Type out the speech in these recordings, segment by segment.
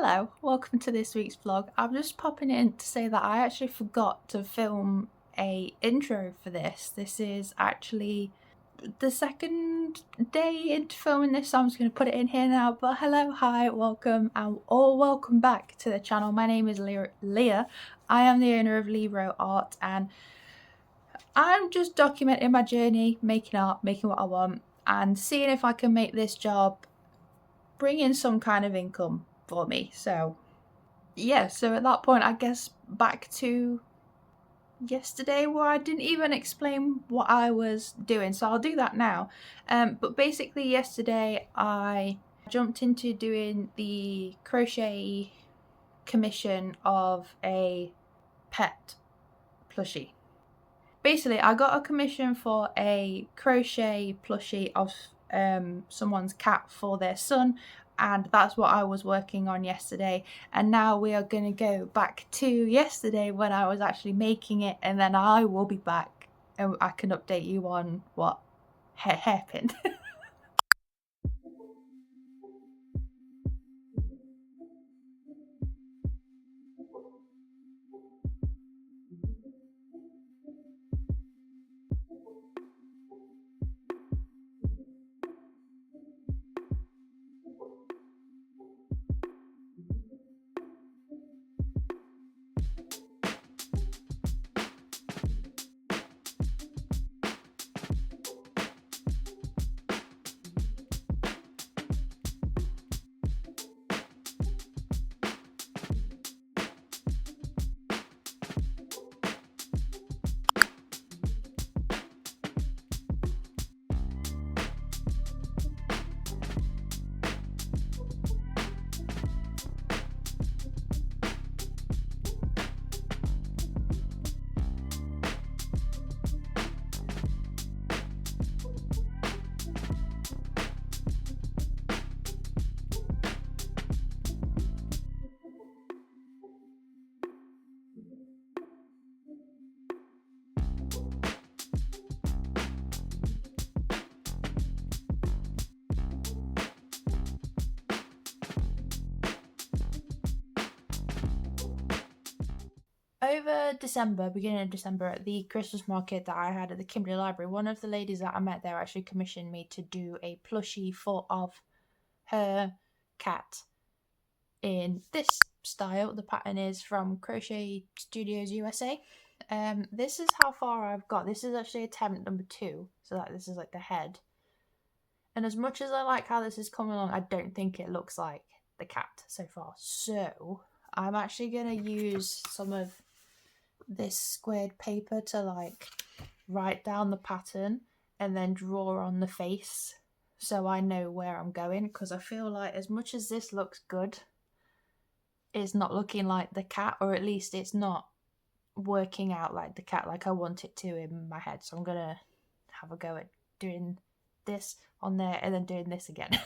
Hello, welcome to this week's vlog. I'm just popping in to say that I actually forgot to film a intro for this. This is actually the second day into filming this, so I'm just going to put it in here now. But hello, hi, welcome, or welcome back to the channel. My name is Leah. I am the owner of Libro Art, and I'm just documenting my journey, making art, making what I want, and seeing if I can make this job bring in some kind of income for me. So yeah, so at that point, I guess back to yesterday where I didn't even explain what I was doing, so I'll do that now. But basically yesterday I jumped into doing the crochet commission of a pet plushie. Basically, I got a commission for a crochet plushie of someone's cat for their son, and that's what I was working on yesterday. And now we are going to go back to yesterday when I was actually making it, and then I will be back and I can update you on what happened. Over December, beginning of December, at the Christmas market that I had at the Kimberley Library, one of the ladies that I met there actually commissioned me to do a plushie of her cat in this style. The pattern is from Crochet Studios USA. This is how far I've got. This is actually attempt number 2, so that this is like the head. And as much as I like how this is coming along, I don't think it looks like the cat so far. So I'm actually going to use some of this squared paper to like write down the pattern and then draw on the face so I know where I'm going, because I feel like as much as this looks good, it's not looking like the cat, or at least it's not working out like the cat like I want it to in my head. So I'm gonna have a go at doing this on there and then doing this again.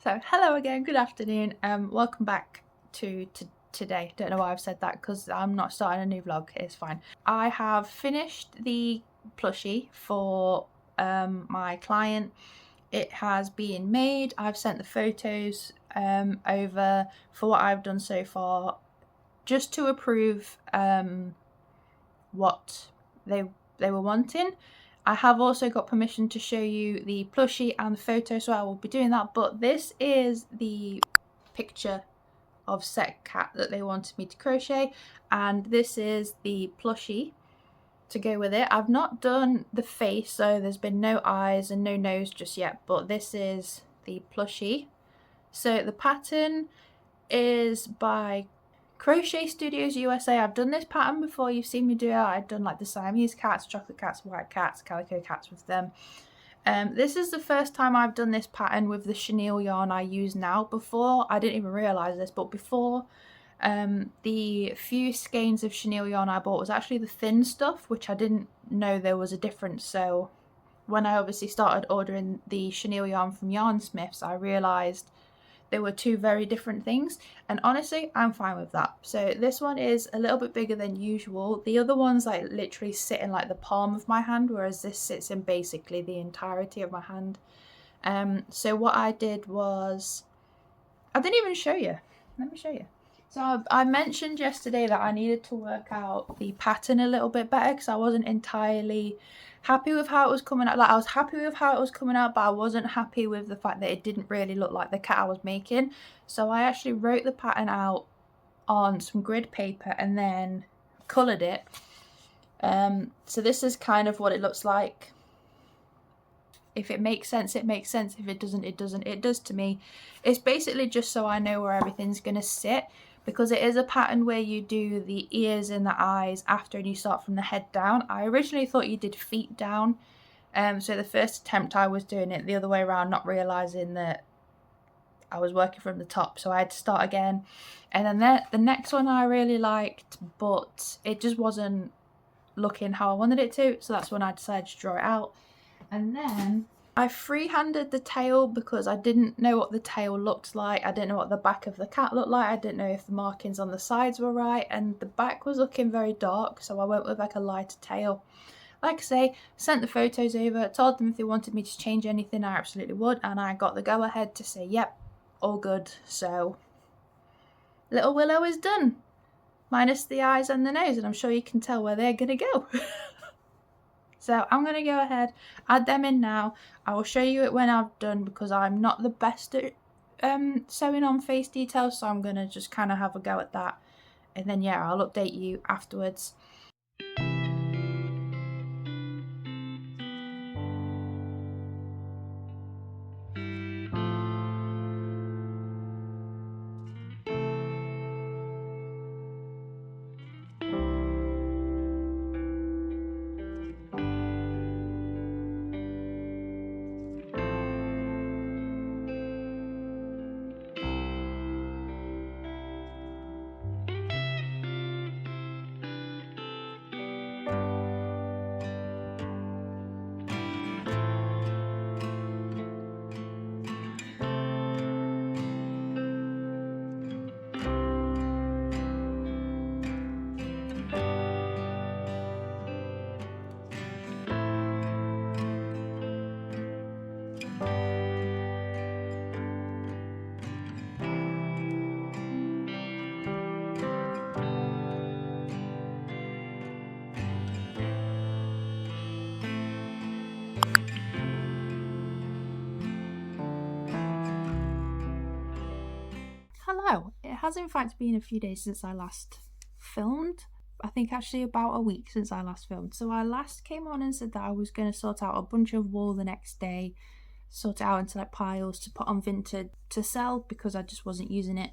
So hello again, good afternoon. Welcome back to today. Don't know why I've said that because I'm not starting a new vlog. It's fine. I have finished the plushie for my client. It has been made. I've sent the photos over for what I've done so far, just to approve what they were wanting. I have also got permission to show you the plushie and the photo, so I will be doing that. But this is the picture of said cat that they wanted me to crochet, and this is the plushie to go with it. I've not done the face, so there's been no eyes and no nose just yet, but this is the plushie. So the pattern is by Crochet Studios USA. I've done this pattern before, you've seen me do it. I've done like the Siamese cats, chocolate cats, white cats, calico cats with them. This is the first time I've done this pattern with the chenille yarn I use now. Before, I didn't even realise this, but before, the few skeins of chenille yarn I bought was actually the thin stuff, which I didn't know there was a difference. So when I obviously started ordering the chenille yarn from Yarn Smiths, I realised they were two very different things, and honestly I'm fine with that. So this one is a little bit bigger than usual. The other ones like literally sit in like the palm of my hand, whereas this sits in basically the entirety of my hand. So what I did was, I didn't even show you. Let me show you. So I mentioned yesterday that I needed to work out the pattern a little bit better because I wasn't entirely happy with how it was coming out. Like, I was happy with how it was coming out, but I wasn't happy with the fact that it didn't really look like the cat I was making. So I actually wrote the pattern out on some grid paper and then coloured it. So this is kind of what it looks like. If it makes sense, it makes sense. If it doesn't, it doesn't. It does to me. It's basically just so I know where everything's going to sit, because it is a pattern where you do the ears and the eyes after and you start from the head down. I originally thought you did feet down. So the first attempt I was doing it the other way around, not realising that I was working from the top. So I had to start again. And then the next one I really liked, but it just wasn't looking how I wanted it to. So that's when I decided to draw it out. And then I freehanded the tail because I didn't know what the tail looked like. I didn't know what the back of the cat looked like. I didn't know if the markings on the sides were right, and the back was looking very dark, so I went with like a lighter tail. Like I say, sent the photos over, told them if they wanted me to change anything I absolutely would, and I got the go ahead to say yep, all good. So little Willow is done, minus the eyes and the nose, and I'm sure you can tell where they're gonna go. So I'm going to go ahead, add them in now. I will show you it when I've done, because I'm not the best at sewing on face details, so I'm going to just kind of have a go at that. And then yeah, I'll update you afterwards. Hello, it has in fact been a few days since I last filmed. I think actually about a week since I last filmed. So I last came on and said that I was going to sort out a bunch of wool the next day, sort it out into like piles to put on Vinted to sell because I just wasn't using it.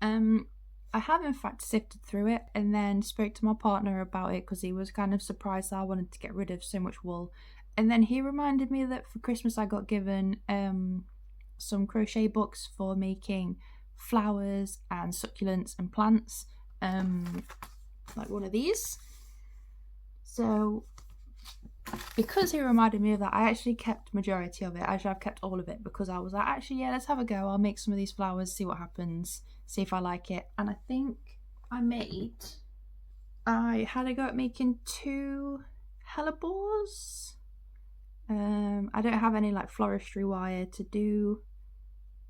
I have in fact sifted through it and then spoke to my partner about it because he was kind of surprised that I wanted to get rid of so much wool. And then he reminded me that for Christmas I got given some crochet books for making flowers and succulents and plants, like one of these. So because he reminded me of that, I actually kept majority of it. Actually, I've kept all of it because I was like, actually, yeah, let's have a go. I'll make some of these flowers, see what happens, see if I like it. And I think I had a go at making 2 hellebores. I don't have any like floristry wire to do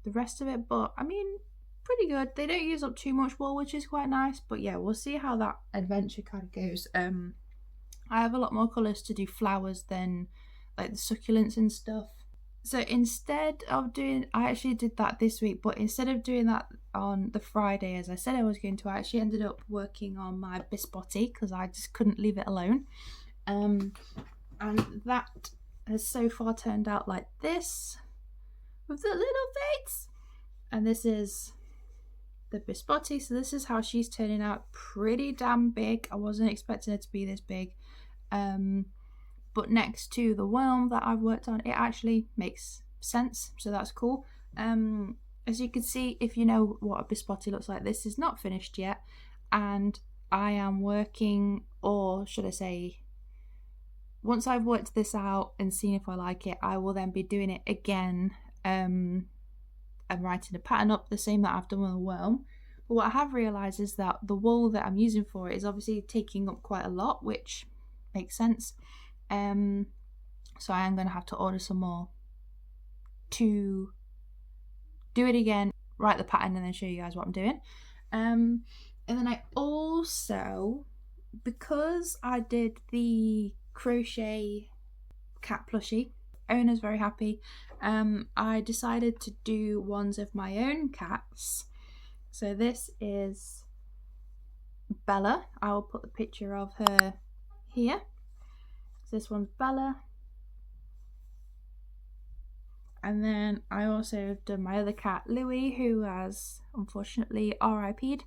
the rest of it, but I mean, pretty good. They don't use up too much wool, which is quite nice. But yeah, we'll see how that adventure kind of goes. I have a lot more colours to do flowers than like the succulents and stuff. So instead of doing, I actually did that this week, but instead of doing that on the Friday as I said I was going to, I actually ended up working on my biscotti because I just couldn't leave it alone. And that has so far turned out like this with the little face. And this is the biscotti, so this is how she's turning out. Pretty damn big. I wasn't expecting her to be this big. But next to the worm that I've worked on, it actually makes sense, so that's cool. As you can see, if you know what a biscotti looks like, this is not finished yet, and I am working, or should I say, once I've worked this out and seen if I like it, I will then be doing it again and writing a pattern up the same that I've done with the worm. But what I have realised is that the wool that I'm using for it is obviously taking up quite a lot, which makes sense. So I am going to have to order some more to do it again, write the pattern, and then show you guys what I'm doing. And then I also, because I did the crochet cat plushie, owner's very happy, I decided to do ones of my own cats. So this is Bella. I will put the picture of her here. This one's Bella. And then I also have done my other cat, Louis, who has unfortunately RIP'd.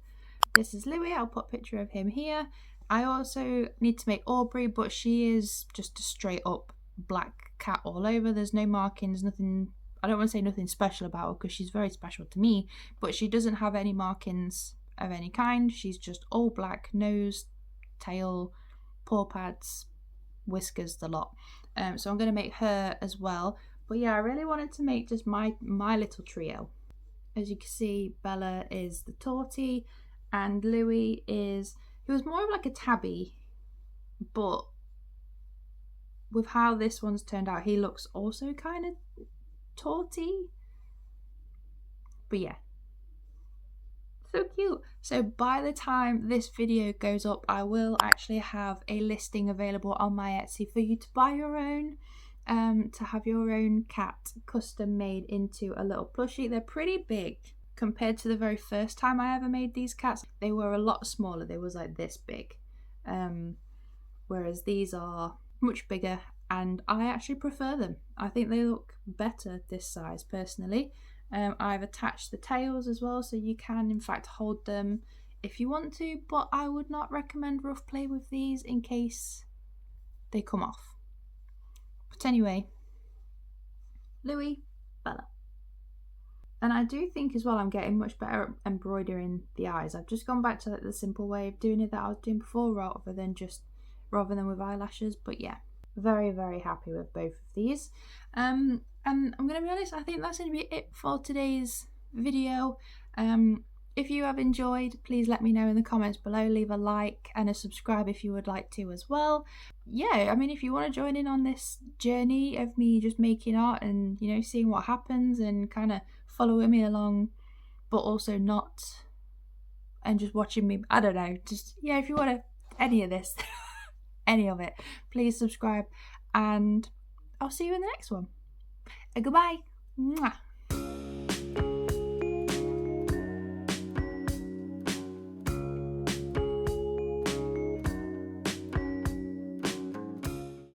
This is Louis. I'll put a picture of him here. I also need to make Aubrey, but she is just a straight up black cat all over. There's no markings, nothing. I don't want to say nothing special about her because she's very special to me, but she doesn't have any markings of any kind. She's just all black, nose, tail, paw pads, whiskers, the lot. So I'm going to make her as well. But yeah, I really wanted to make just my little trio. As you can see, Bella is the tortie, and Louis he was more of like a tabby, but with how this one's turned out, he looks also kind of tortie. But yeah, so cute. So by the time this video goes up, I will actually have a listing available on my Etsy for you to buy your own, to have your own cat custom made into a little plushie. They're pretty big compared to the very first time I ever made these cats. They were a lot smaller. They was like this big, whereas these are much bigger, and I actually prefer them. I think they look better this size personally. I've attached the tails as well, so you can in fact hold them if you want to, but I would not recommend rough play with these in case they come off. But anyway, Louis, Bella. And I do think as well I'm getting much better at embroidering the eyes. I've just gone back to like the simple way of doing it that I was doing before, rather than with eyelashes. But yeah, very, very happy with both of these. And I'm going to be honest, I think that's going to be it for today's video. If you have enjoyed, please let me know in the comments below. Leave a like and a subscribe if you would like to as well. Yeah, I mean, if you want to join in on this journey of me just making art and, you know, seeing what happens and kind of following me along, but also not, and just watching me, I don't know, just, yeah, if you want to, any of this, any of it, please subscribe, and I'll see you in the next one. Goodbye. Mwah.